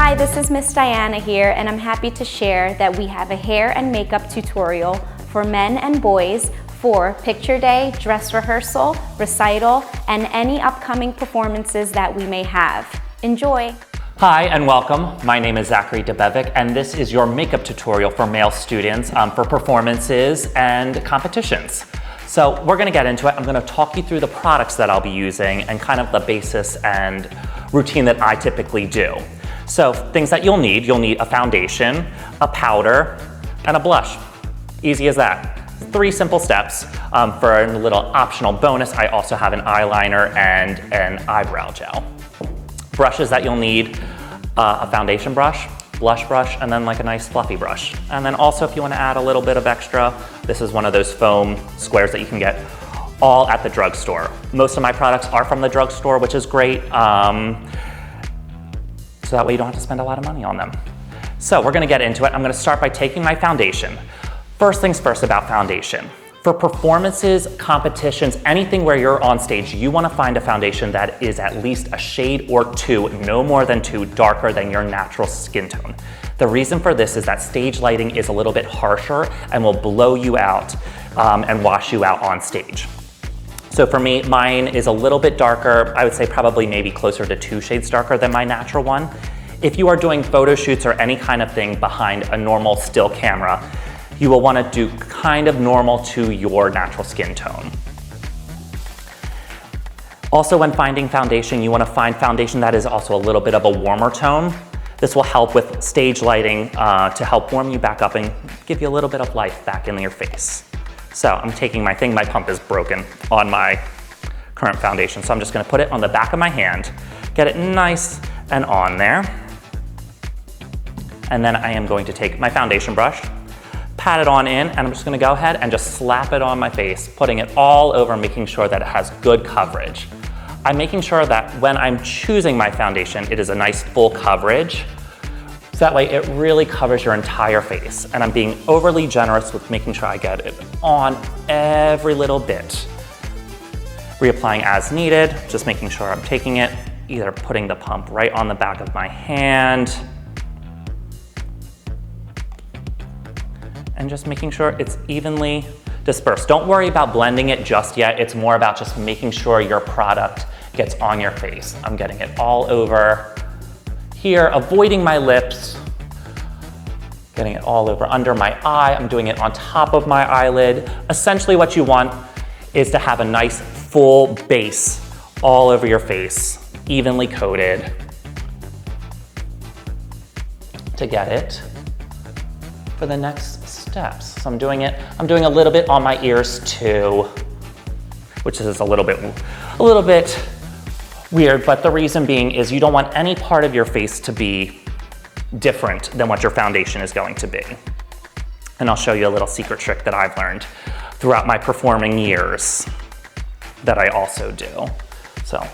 Hi, this is Miss Diana here, and I'm happy to share that we have a hair and makeup tutorial for men and boys for picture day, dress rehearsal, recital, and any upcoming performances that we may have. Enjoy! Hi and welcome. My name is Zachary Debevic, and this is your makeup tutorial for male students for performances and competitions. So we're gonna get into it. I'm gonna talk you through the products that I'll be using and kind of the basis and routine that I typically do. So things that you'll need a foundation, a powder, and a blush. Easy as that. 3 simple steps. For a little optional bonus, I also have an eyeliner and an eyebrow gel. Brushes that you'll need, a foundation brush, blush brush, and then like a nice fluffy brush. And then also if you wanna add a little bit of extra, this is one of those foam squares that you can get all at the drugstore. Most of my products are from the drugstore, which is great. So that way you don't have to spend a lot of money on them. So we're gonna get into it. I'm gonna start by taking my foundation. First things first about foundation. For performances, competitions, anything where you're on stage, you wanna find a foundation that is at least a shade or 2, no more than 2, darker than your natural skin tone. The reason for this is that stage lighting is a little bit harsher and will blow you out and wash you out on stage. So for me, mine is a little bit darker. I would say probably maybe closer to 2 shades darker than my natural one. If you are doing photo shoots or any kind of thing behind a normal still camera, you will want to do kind of normal to your natural skin tone. Also, when finding foundation, you want to find foundation that is also a little bit of a warmer tone. This will help with stage lighting to help warm you back up and give you a little bit of life back in your face. So I'm taking my pump is broken on my current foundation. So I'm just gonna put it on the back of my hand, get it nice and on there. And then I am going to take my foundation brush, pat it on in, and I'm just gonna go ahead and just slap it on my face, putting it all over, making sure that it has good coverage. I'm making sure that when I'm choosing my foundation, it is a nice full coverage. So that way it really covers your entire face. And I'm being overly generous with making sure I get it on every little bit. Reapplying as needed, just making sure I'm taking it, either putting the pump right on the back of my hand, and just making sure it's evenly dispersed. Don't worry about blending it just yet. It's more about just making sure your product gets on your face. I'm getting it all over here, avoiding my lips, getting it all over under my eye. I'm doing it on top of my eyelid. Essentially what you want is to have a nice full base all over your face, evenly coated, to get it for the next steps. So I'm doing a little bit on my ears too, which is a little bit weird, but the reason being is you don't want any part of your face to be different than what your foundation is going to be. And I'll show you a little secret trick that I've learned throughout my performing years that I also do. So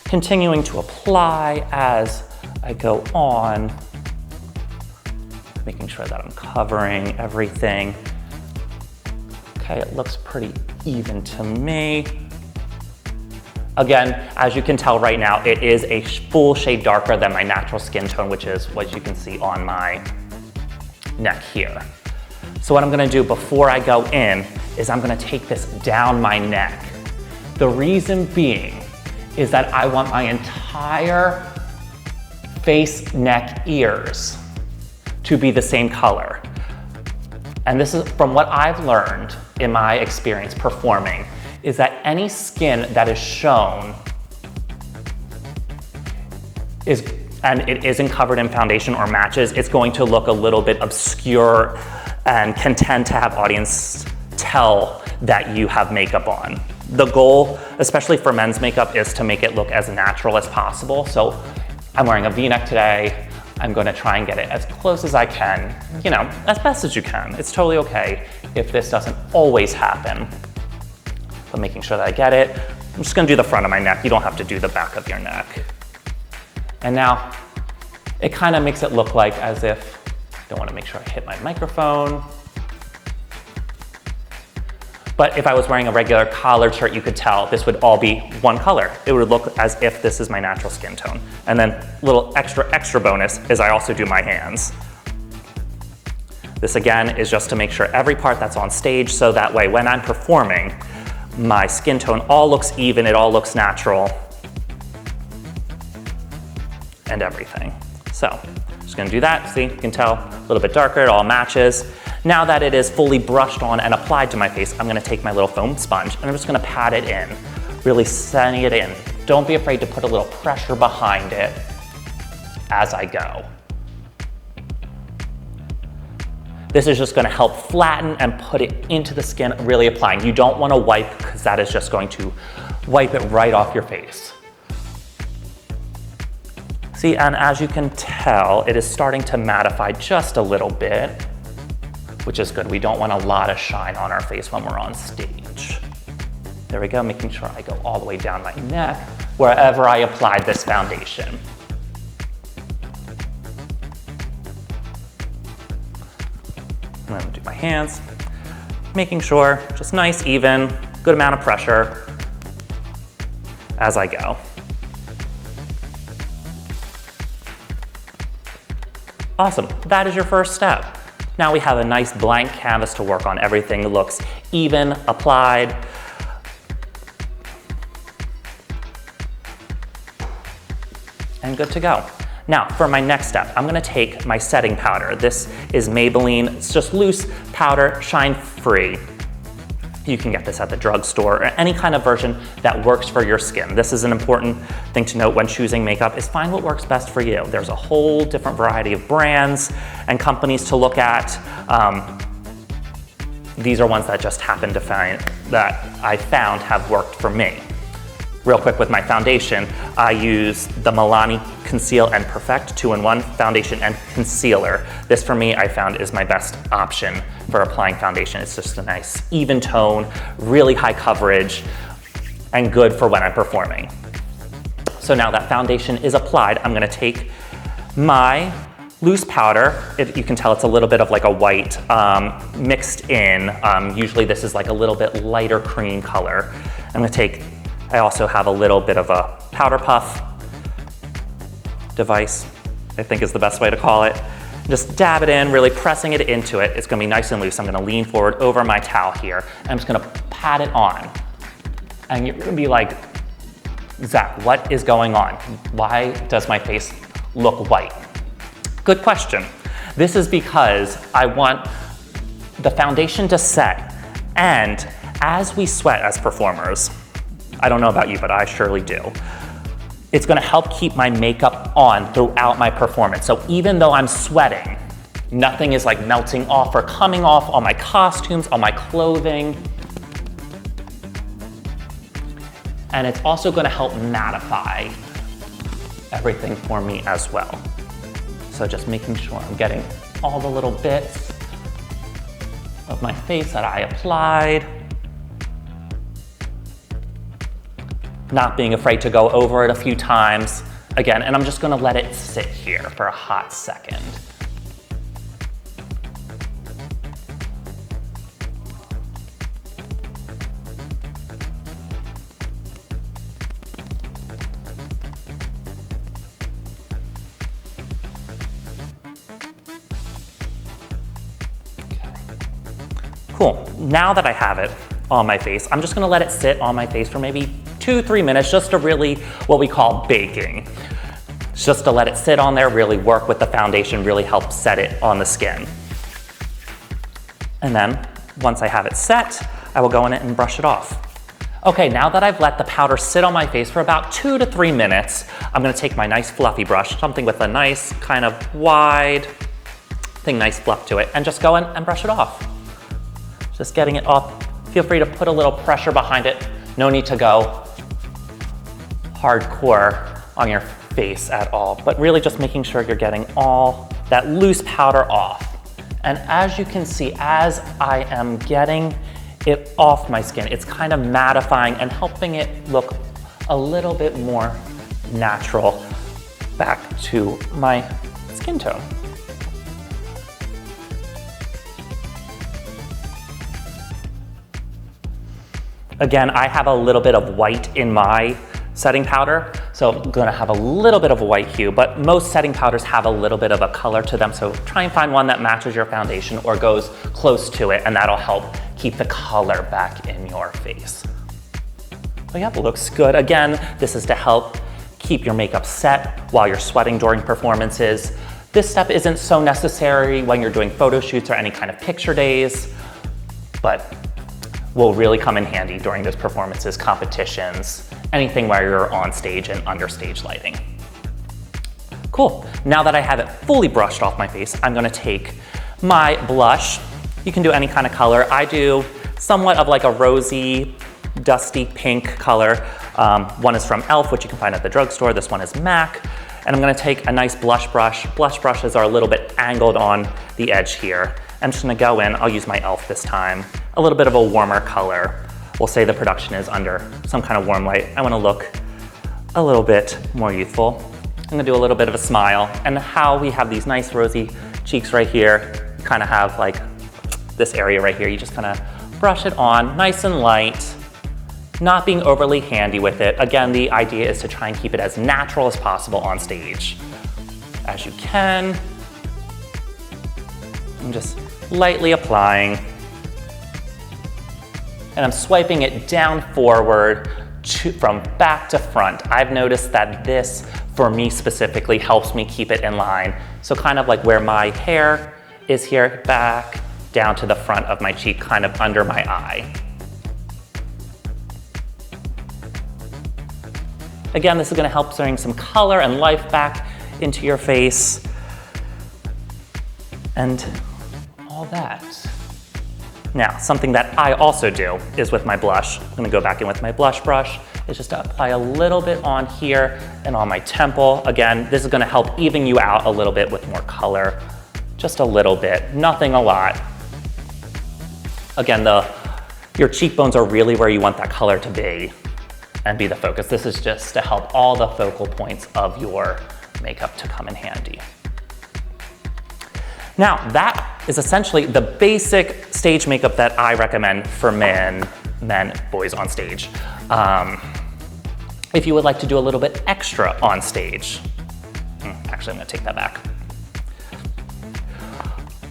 continuing to apply as I go on, making sure that I'm covering everything. Okay, it looks pretty even to me. Again, as you can tell right now, it is a full shade darker than my natural skin tone, which is what you can see on my neck here. So what I'm gonna do before I go in is I'm gonna take this down my neck. The reason being is that I want my entire face, neck, ears to be the same color. And this is from what I've learned in my experience performing, is that any skin that is shown and it isn't covered in foundation or matches, it's going to look a little bit obscure and can tend to have audience tell that you have makeup on. The goal, especially for men's makeup, is to make it look as natural as possible. So I'm wearing a V-neck today. I'm gonna try and get it as close as I can, you know, as best as you can. It's totally okay if this doesn't always happen. But making sure that I get it. I'm just gonna do the front of my neck. You don't have to do the back of your neck. And now it kind of makes it look like as if, I don't wanna make sure I hit my microphone. But if I was wearing a regular collared shirt, you could tell this would all be one color. It would look as if this is my natural skin tone. And then little extra bonus is I also do my hands. This again is just to make sure every part that's on stage, so that way when I'm performing, my skin tone all looks even, it all looks natural, and everything. So, just gonna do that. See, you can tell a little bit darker, it all matches. Now that it is fully brushed on and applied to my face, I'm gonna take my little foam sponge and I'm just gonna pat it in, really setting it in. Don't be afraid to put a little pressure behind it as I go. This is just gonna help flatten and put it into the skin, really applying. You don't wanna wipe, because that is just going to wipe it right off your face. See, and as you can tell, it is starting to mattify just a little bit, which is good. We don't want a lot of shine on our face when we're on stage. There we go, making sure I go all the way down my neck, wherever I applied this foundation. I'm gonna do my hands, making sure, just nice, even, good amount of pressure as I go. Awesome, that is your first step. Now we have a nice blank canvas to work on. Everything looks even, applied. And good to go. Now, for my next step, I'm gonna take my setting powder. This is Maybelline, it's just loose powder, shine-free. You can get this at the drugstore or any kind of version that works for your skin. This is an important thing to note when choosing makeup, is find what works best for you. There's a whole different variety of brands and companies to look at. These are ones that just happen to find, that I found have worked for me. Real quick with my foundation, I use the Milani Conceal and Perfect 2-in-1 foundation and concealer. This for me, I found, is my best option for applying foundation. It's just a nice even tone, really high coverage, and good for when I'm performing. So now that foundation is applied, I'm gonna take my loose powder. You can tell it's a little bit of like a white mixed in. Usually this is like a little bit lighter cream color. I'm gonna take, I also have a little bit of a powder puff device, I think is the best way to call it. Just dab it in, really pressing it into it. It's gonna be nice and loose. I'm gonna lean forward over my towel here. And I'm just gonna pat it on. And you're gonna be like, Zach, what is going on? Why does my face look white? Good question. This is because I want the foundation to set, and as we sweat as performers, I don't know about you, but I surely do, it's gonna help keep my makeup on throughout my performance. So even though I'm sweating, nothing is like melting off or coming off on my costumes, on my clothing. And it's also gonna help mattify everything for me as well. So just making sure I'm getting all the little bits of my face that I applied. Not being afraid to go over it a few times. Again, and I'm just gonna let it sit here for a hot second. Cool, now that I have it on my face, I'm just gonna let it sit on my face for maybe 2-3 minutes, just to really, what we call baking. Just to let it sit on there, really work with the foundation, really help set it on the skin. And then, once I have it set, I will go in it and brush it off. Okay, now that I've let the powder sit on my face for about 2 to 3 minutes, I'm gonna take my nice fluffy brush, something with a nice kind of wide thing, nice fluff to it, and just go in and brush it off. Just getting it off. Feel free to put a little pressure behind it. No need to go hardcore on your face at all, but really just making sure you're getting all that loose powder off. And as you can see, as I am getting it off my skin, it's kind of mattifying and helping it look a little bit more natural back to my skin tone. Again, I have a little bit of white in my setting powder, so I'm gonna have a little bit of a white hue, but most setting powders have a little bit of a color to them, so try and find one that matches your foundation or goes close to it, and that'll help keep the color back in your face. But yeah, it looks good. Again, this is to help keep your makeup set while you're sweating during performances. This step isn't so necessary when you're doing photo shoots or any kind of picture days, but will really come in handy during those performances, competitions, anything where you're on stage and under stage lighting. Cool, now that I have it fully brushed off my face, I'm gonna take my blush. You can do any kind of color. I do somewhat of like a rosy, dusty pink color. One is from e.l.f., which you can find at the drugstore. This one is MAC. And I'm gonna take a nice blush brush. Blush brushes are a little bit angled on the edge here. I'm just gonna go in, I'll use my e.l.f. this time, a little bit of a warmer color. We'll say the production is under some kind of warm light. I wanna look a little bit more youthful. I'm gonna do a little bit of a smile, and how we have these nice rosy cheeks right here, kind of have like this area right here. You just kind of brush it on, nice and light, not being overly handy with it. Again, the idea is to try and keep it as natural as possible on stage as you can. I'm just lightly applying, and I'm swiping it down forward from back to front. I've noticed that this, for me specifically, helps me keep it in line. So kind of like where my hair is here, back down to the front of my cheek, kind of under my eye. Again, this is gonna help bring some color and life back into your face and all that. Now, something that I also do is with my blush. I'm gonna go back in with my blush brush, is just to apply a little bit on here and on my temple. Again, this is gonna help even you out a little bit with more color, just a little bit, nothing a lot. Again, your cheekbones are really where you want that color to be and be the focus. This is just to help all the focal points of your makeup to come in handy. Now, that is essentially the basic stage makeup that I recommend for men, boys on stage. If you would like to do a little bit extra on stage, actually, I'm gonna take that back.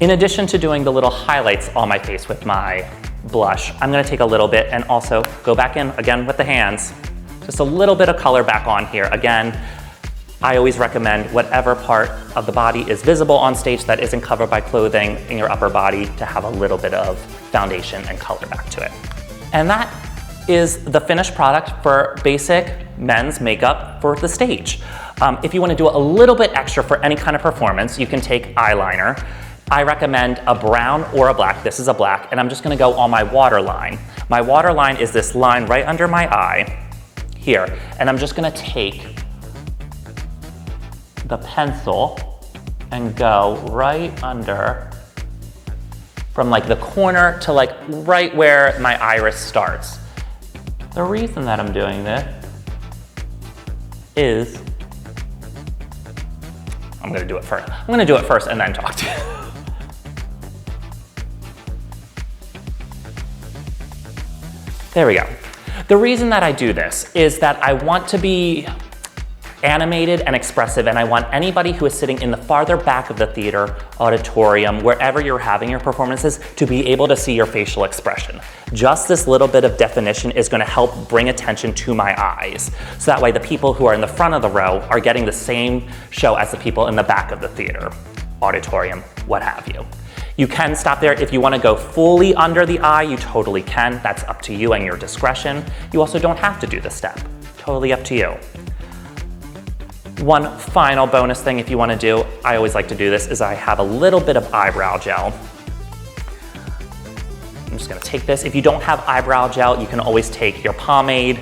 In addition to doing the little highlights on my face with my blush, I'm gonna take a little bit and also go back in again with the hands, just a little bit of color back on here. Again, I always recommend whatever part of the body is visible on stage that isn't covered by clothing in your upper body to have a little bit of foundation and color back to it. And that is the finished product for basic men's makeup for the stage. If you want to do a little bit extra for any kind of performance, you can take eyeliner. I recommend a brown or a black. This is a black, and I'm just gonna go on my waterline. My waterline is this line right under my eye here, and I'm just gonna take the pencil and go right under, from like the corner to like right where my iris starts. The reason that I'm doing this is, I'm gonna do it first. I'm gonna do it first and then talk to you. There we go. The reason that I do this is that I want to be animated and expressive, and I want anybody who is sitting in the farther back of the theater, auditorium, wherever you're having your performances, to be able to see your facial expression. Just this little bit of definition is gonna help bring attention to my eyes. So that way the people who are in the front of the row are getting the same show as the people in the back of the theater, auditorium, what have you. You can stop there. If you want to go fully under the eye, you totally can. That's up to you and your discretion. You also don't have to do the step. Totally up to you. One final bonus thing if you want to do, I always like to do this, is I have a little bit of eyebrow gel. I'm just going to take this. If you don't have eyebrow gel, you can always take your pomade,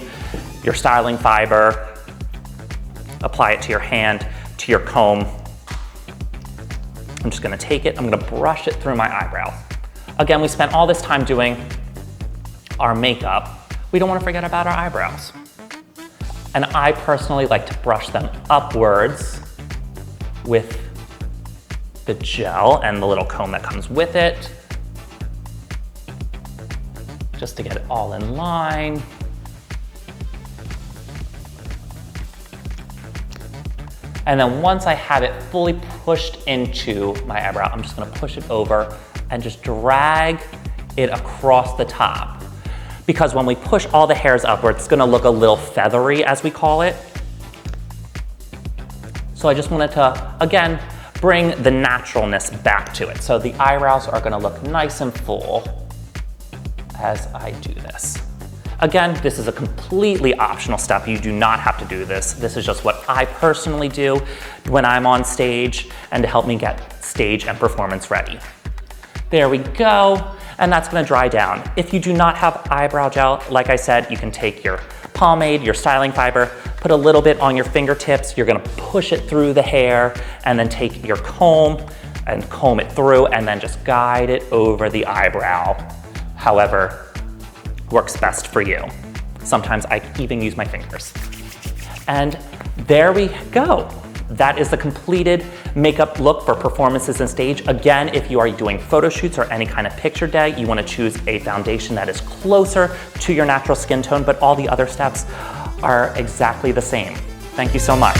your styling fiber, apply it to your hand, to your comb. I'm just gonna take it, I'm gonna brush it through my eyebrows. Again, we spent all this time doing our makeup. We don't wanna forget about our eyebrows. And I personally like to brush them upwards with the gel and the little comb that comes with it. just to get it all in line. And then once I have it fully pushed into my eyebrow, I'm just gonna push it over and just drag it across the top. Because when we push all the hairs upward, it's gonna look a little feathery, as we call it. So I just wanted to, again, bring the naturalness back to it. So the eyebrows are gonna look nice and full as I do this. Again, this is a completely optional step. You do not have to do this. This is just what I personally do when I'm on stage and to help me get stage and performance ready. There we go, and that's gonna dry down. If you do not have eyebrow gel, like I said, you can take your pomade, your styling fiber, put a little bit on your fingertips, you're gonna push it through the hair, and then take your comb and comb it through, and then just guide it over the eyebrow. However, works best for you. Sometimes I even use my fingers. And there we go. That is the completed makeup look for performances and stage. Again, if you are doing photo shoots or any kind of picture day, you want to choose a foundation that is closer to your natural skin tone, but all the other steps are exactly the same. Thank you so much.